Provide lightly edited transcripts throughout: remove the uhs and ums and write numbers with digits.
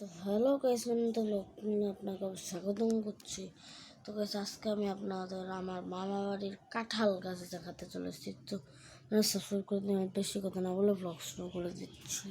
তো hello guys, আমি তো আপনাকে স্বাগতম করছি। তো গাইস, আজকে আমি আপনাদের আমার মামা বাড়ির কাঁঠাল গাছ দেখাতে চলেছি। তো সাবস্ক্রাইব করে দিন, বেশি কথা না বলে ব্লগ শুরু করে দিচ্ছি।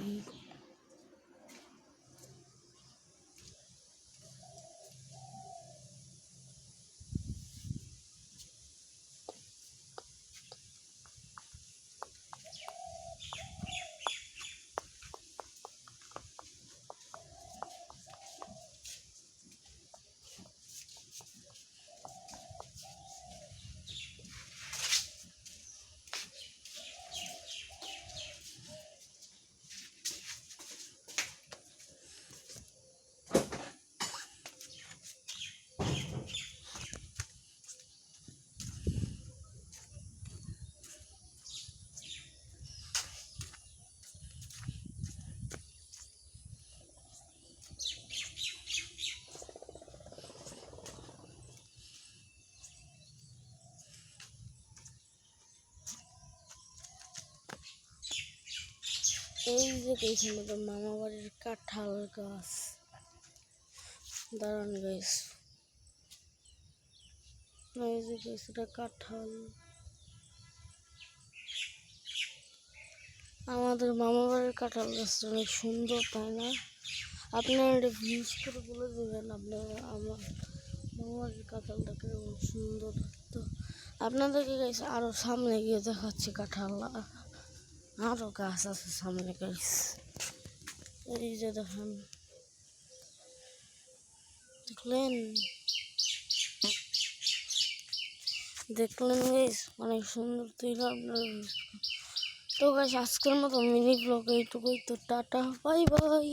এই যে এইখানে তো মামা বাড়ির কাঁঠাল গাছ, দাঁড়ান গাইস, এই যে গাইস এটা কাঁঠাল। আমাদের মামা বাড়ির কাঁঠাল গাছটা অনেক সুন্দর, তাই না? আপনারা এটা ভিউজ করে বলে দেবেন আপনারা আমার মামা বাড়ির কাঁঠালটা কিরকম সুন্দর। তো আপনাদেরকে গাইস আরো সামনে গিয়ে দেখাচ্ছি কাঁঠাল, আরো গাছ আছে সামনে গাইস। এই যে দেখেন, দেখলেন গাইস, অনেক সুন্দর। তো গাইস, আজকের মতো মিনি ব্লগ এইটুকুই। তো টাটা, বাই বাই।